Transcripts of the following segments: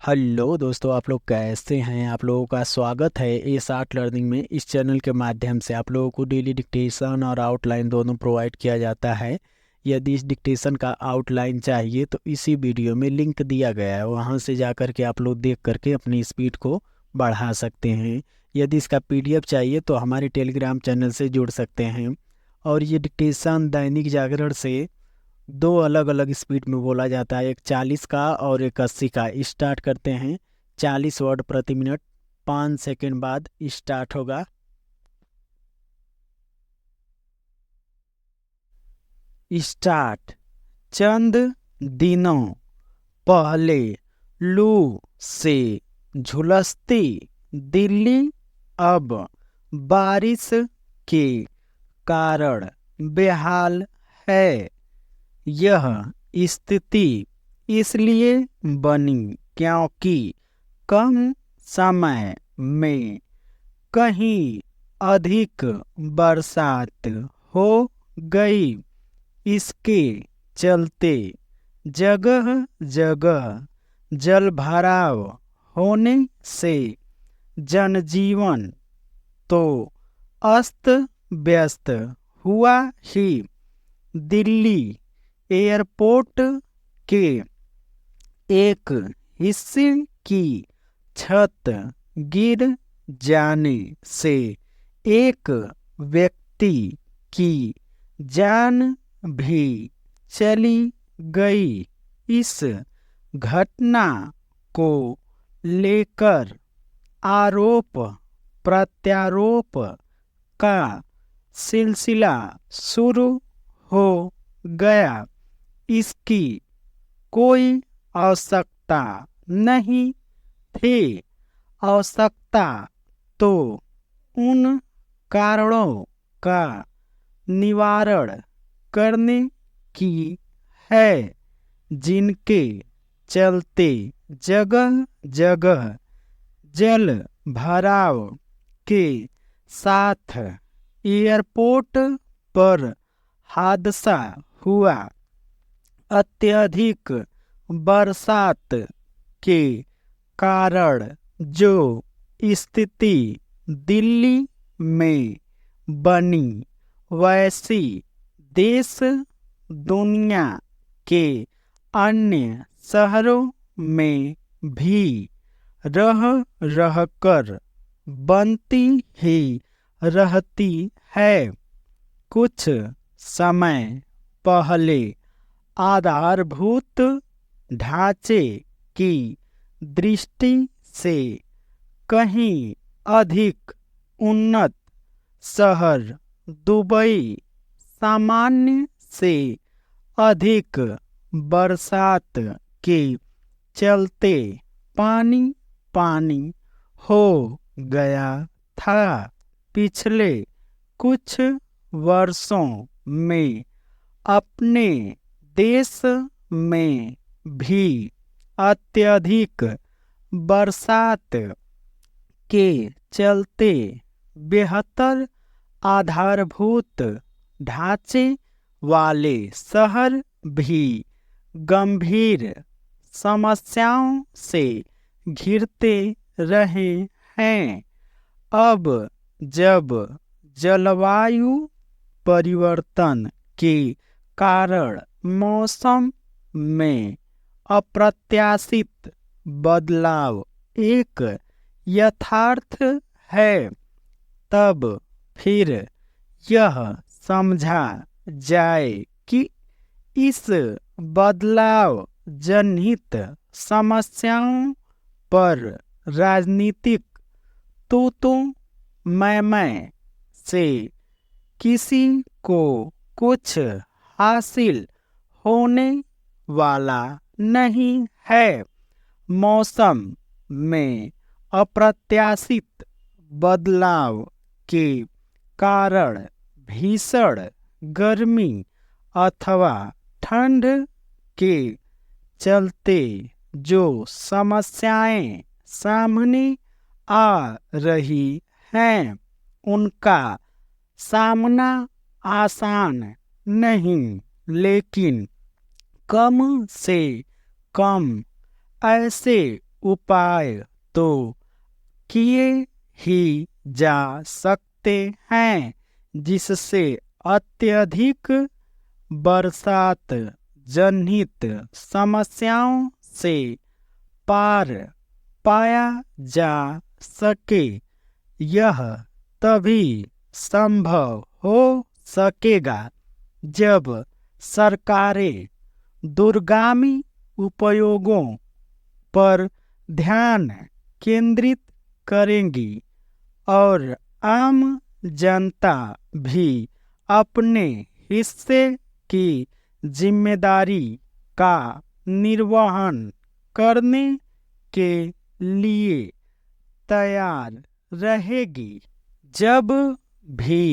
Hello दोस्तों, आप लोग कैसे हैं। आप लोगों का स्वागत है एस आर्ट लर्निंग में। इस चैनल के माध्यम से आप लोगों को डेली डिक्टेशन और आउटलाइन दोनों प्रोवाइड किया जाता है। यदि इस डिक्टेशन का आउटलाइन चाहिए तो इसी वीडियो में लिंक दिया गया है, वहां से जा कर के आप लोग देख करके अपनी स्पीड को बढ़ा सकते हैं। यदि इसका पीडीएफ चाहिए तो हमारे टेलीग्राम चैनल से जुड़ सकते हैं। और ये डिक्टेशन दैनिक जागरण से दो अलग अलग स्पीड में बोला जाता है, एक 40 का और एक 80 का। स्टार्ट करते हैं। 40 वर्ड प्रति मिनट, 5 सेकंड बाद स्टार्ट होगा। स्टार्ट। चंद दिनों पहले लू से झुलसती दिल्ली अब बारिश के कारण बेहाल है। यह स्थिति इसलिए बनी क्योंकि कम समय में कहीं अधिक बरसात हो गई। इसके चलते जगह जगह जलभराव होने से जनजीवन तो अस्त व्यस्त हुआ ही। दिल्ली एयरपोर्ट के एक हिस्से की छत गिर जाने से एक व्यक्ति की जान भी चली गई। इस घटना को लेकर आरोप प्रत्यारोप का सिलसिला शुरू हो गया। इसकी कोई आवश्यकता नहीं थी। आवश्यकता तो उन कारणों का निवारण करने की है जिनके चलते जगह जगह जल भराव के साथ एयरपोर्ट पर हादसा हुआ। अत्यधिक बरसात के कारण जो स्थिति दिल्ली में बनी, वैसी देश दुनिया के अन्य शहरों में भी रह रहकर बनती ही रहती है। कुछ समय पहले आधारभूत ढांचे की दृष्टि से कहीं अधिक उन्नत शहर दुबई सामान्य से अधिक बरसात के चलते पानी पानी हो गया था। पिछले कुछ वर्षों में अपने देश में भी अत्यधिक बरसात के चलते बेहतर आधारभूत ढांचे वाले शहर भी गंभीर समस्याओं से घिरते रहे हैं। अब जब जलवायु परिवर्तन के कारण मौसम में अप्रत्याशित बदलाव एक यथार्थ है, तब फिर यह समझा जाए कि इस बदलाव जनित समस्याओं पर राजनीतिक तू मैं से किसी को कुछ हासिल होने वाला नहीं है। मौसम में अप्रत्याशित बदलाव के कारण भीषण गर्मी अथवा ठंड के चलते जो समस्याएं सामने आ रही हैं, उनका सामना आसान नहीं, लेकिन कम से कम ऐसे उपाय तो किए ही जा सकते हैं जिससे अत्यधिक बरसात जनित समस्याओं से पार पाया जा सके। यह तभी संभव हो सकेगा जब सरकारें दूरगामी उपयोगों पर ध्यान केंद्रित करेंगी और आम जनता भी अपने हिस्से की जिम्मेदारी का निर्वहन करने के लिए तैयार रहेगी। जब भी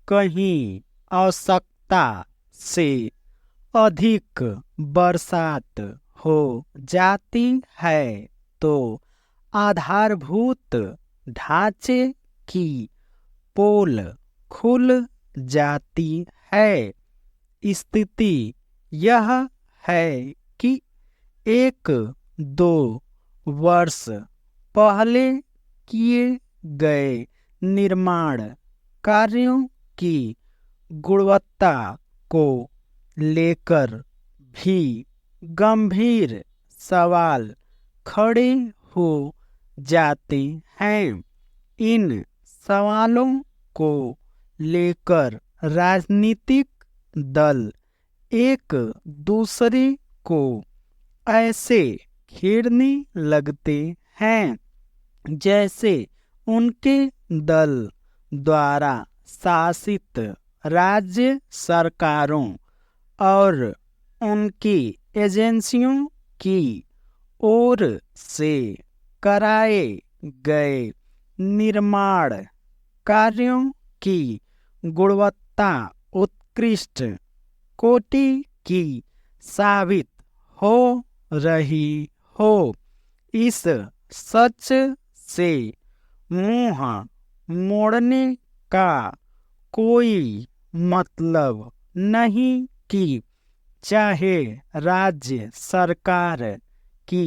कहीं आवश्यकता से अधिक बरसात हो जाती है तो आधारभूत ढांचे की पोल खुल जाती है। स्थिति यह है कि एक दो वर्ष पहले किए गए निर्माण कार्यों की गुणवत्ता को लेकर भी गंभीर सवाल खड़े हो जाते हैं। इन सवालों को लेकर राजनीतिक दल एक दूसरे को ऐसे घेरने लगते हैं जैसे उनके दल द्वारा शासित राज्य सरकारों और उनकी एजेंसियों की ओर से कराए गए निर्माण कार्यों की गुणवत्ता उत्कृष्ट कोटि की साबित हो रही हो। इस सच से मुंह मोड़ने का कोई मतलब नहीं कि चाहे राज्य सरकार की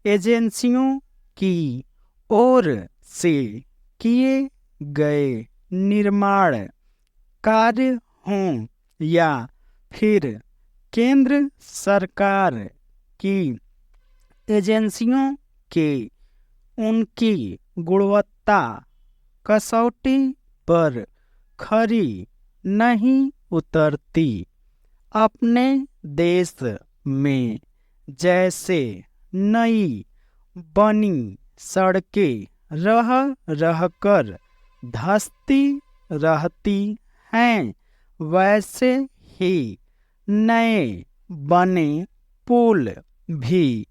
एजेंसियों की ओर से किए गए निर्माण कार्य हों या फिर केंद्र सरकार की एजेंसियों के, उनकी गुणवत्ता कसौटी पर खरी नहीं उतरती। अपने देश में जैसे नई बनी सड़कें रह रहकर धंसती रहती हैं, वैसे ही नए बने पुल भी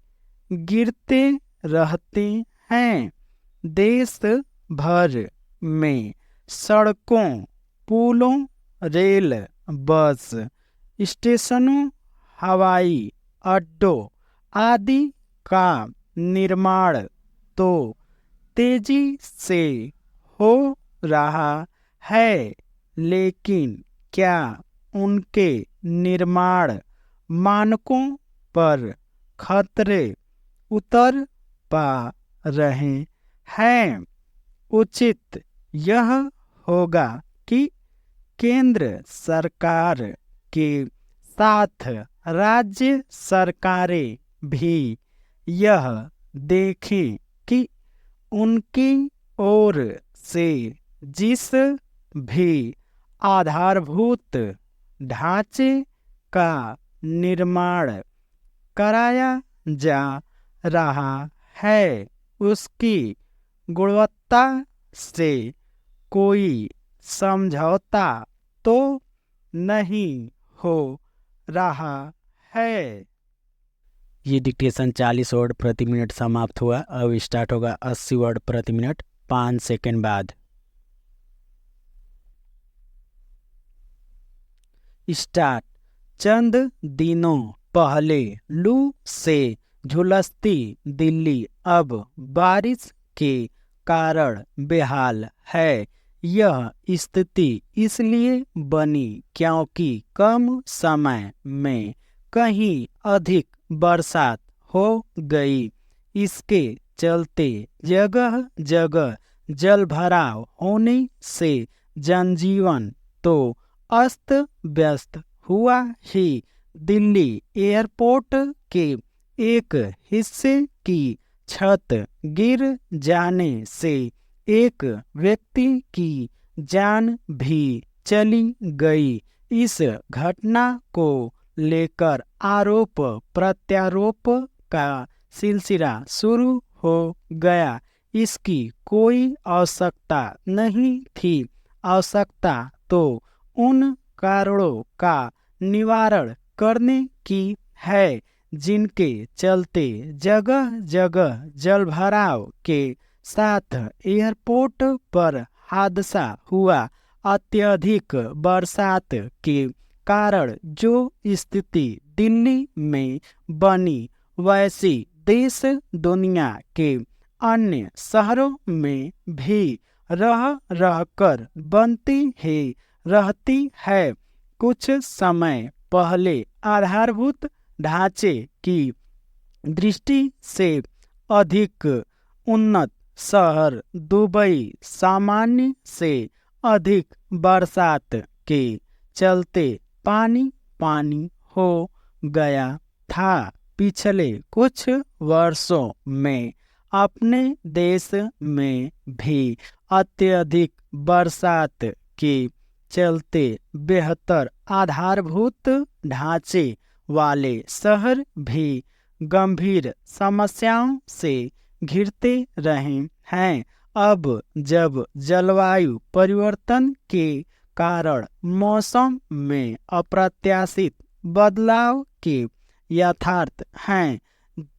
गिरते रहते हैं। देश भर में सड़कों, पुलों, रेल, बस स्टेशनों, हवाई अड्डों आदि का निर्माण तो तेजी से हो रहा है, लेकिन क्या उनके निर्माण मानकों पर खतरे उतर पा रहे हैं? उचित यह होगा कि केंद्र सरकार के साथ राज्य सरकारें भी यह देखें कि उनकी ओर से जिस भी आधारभूत ढांचे का निर्माण कराया जा रहा है उसकी गुणवत्ता से कोई समझौता तो नहीं हो रहा है। ये डिक्टेशन 40 वर्ड प्रति मिनट समाप्त हुआ। अब स्टार्ट होगा 80 वर्ड प्रति मिनट 5 सेकंड बाद। स्टार्ट। चंद दिनों पहले लू से झुलसती दिल्ली अब बारिश के कारण बेहाल है। यह स्थिति इसलिए बनी क्योंकि कम समय में कहीं अधिक बरसात हो गई। इसके चलते जगह जगह जल भराव होने से जनजीवन तो अस्त व्यस्त हुआ ही। दिल्ली एयरपोर्ट के एक हिस्से की छत गिर जाने से एक व्यक्ति की जान भी चली गई। इस घटना को लेकर आरोप प्रत्यारोप का सिलसिला शुरू हो गया। इसकी कोई आवश्यकता नहीं थी। आवश्यकता तो उन कारणों का निवारण करने की है जिनके चलते जगह जगह जलभराव के साथ एयरपोर्ट पर हादसा हुआ। अत्यधिक बरसात के कारण जो स्थिति दिल्ली में बनी वैसी देश दुनिया के अन्य शहरों में भी रह कर बनती ही रहती है। कुछ समय पहले आधारभूत ढांचे की दृष्टि से अधिक उन्नत शहर दुबई सामान्य से अधिक बरसात के चलते पानी पानी हो गया था। पिछले कुछ वर्षों में अपने देश में भी अत्यधिक बरसात के चलते बेहतर आधारभूत ढांचे वाले शहर भी गंभीर समस्याओं से घिरते रहे हैं। अब जब जलवायु परिवर्तन के कारण मौसम में अप्रत्याशित बदलाव के यथार्थ हैं,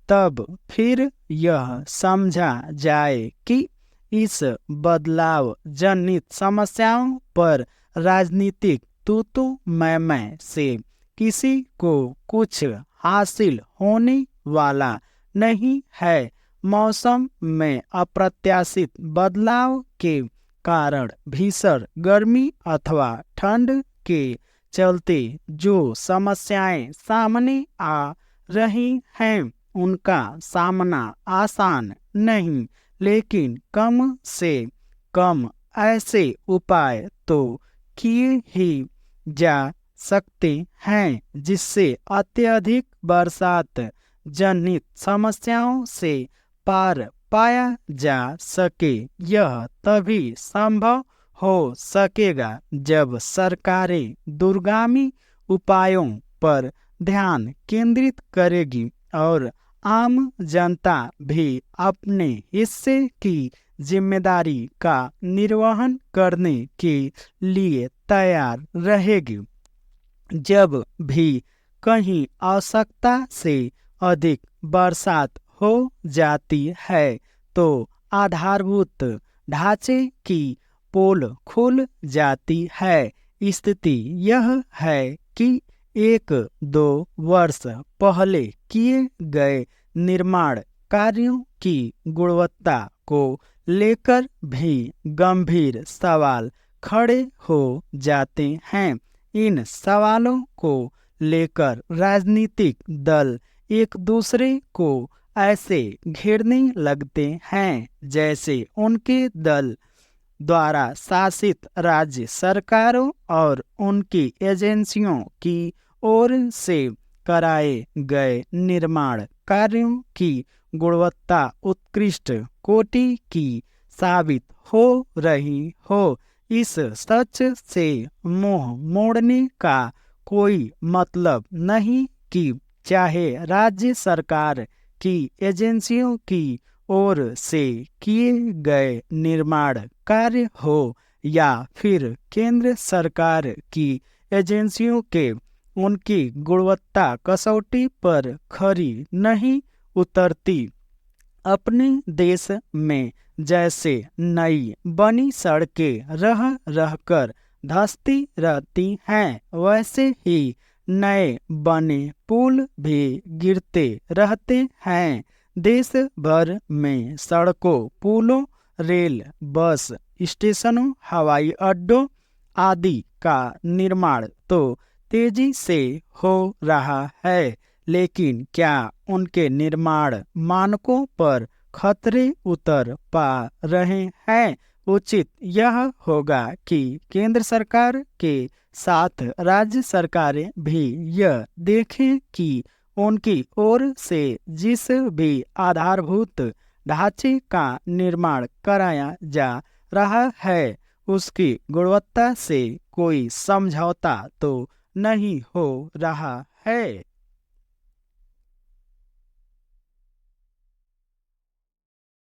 तब फिर यह समझा जाए कि इस बदलाव जनित समस्याओं पर राजनीतिक तू मैं से किसी को कुछ हासिल होने वाला नहीं है। मौसम में अप्रत्याशित बदलाव के कारण भीषण गर्मी अथवा ठंड के चलते जो समस्याएं सामने आ रही हैं उनका सामना आसान नहीं, लेकिन कम से कम ऐसे उपाय तो किए ही जा सकते हैं जिससे अत्यधिक बरसात जनित समस्याओं से पार पाया जा सके। यह तभी संभव हो सकेगा जब सरकारें दूरगामी उपायों पर ध्यान केंद्रित करेगी और आम जनता भी अपने हिस्से की जिम्मेदारी का निर्वहन करने के लिए तैयार रहेगी। जब भी कहीं आवश्यकता से अधिक बरसात हो जाती है तो आधारभूत ढांचे की पोल खुल जाती है। स्थिति यह है कि 1-2 वर्ष पहले किए गए निर्माण कार्यों की गुणवत्ता को लेकर भी गंभीर सवाल खड़े हो जाते हैं। इन सवालों को लेकर राजनीतिक दल एक दूसरे को ऐसे घेरने लगते हैं जैसे उनके दल द्वारा शासित राज्य सरकारों और उनकी एजेंसियों की ओर से कराए गए निर्माण कार्यों की गुणवत्ता उत्कृष्ट कोटि की साबित हो रही हो। इस सच से मुंह मोड़ने का कोई मतलब नहीं कि चाहे राज्य सरकार की एजेंसियों की ओर से किए गए निर्माण कार्य हो या फिर केंद्र सरकार की एजेंसियों के, उनकी गुणवत्ता कसौटी पर खरी नहीं उतरती। अपने देश में जैसे नई बनी सड़कें रह कर धंसती रहती हैं, वैसे ही नए बने पुल भी गिरते रहते हैं। देश भर में सड़कों, पुलों, रेल, बस स्टेशनों, हवाई अड्डों आदि का निर्माण तो तेजी से हो रहा है, लेकिन क्या उनके निर्माण मानकों पर खतरे उतर पा रहे हैं? उचित यह होगा कि केंद्र सरकार के साथ राज्य सरकारें भी यह देखें कि उनकी ओर से जिस भी आधारभूत ढांचे का निर्माण कराया जा रहा है उसकी गुणवत्ता से कोई समझौता तो नहीं हो रहा है।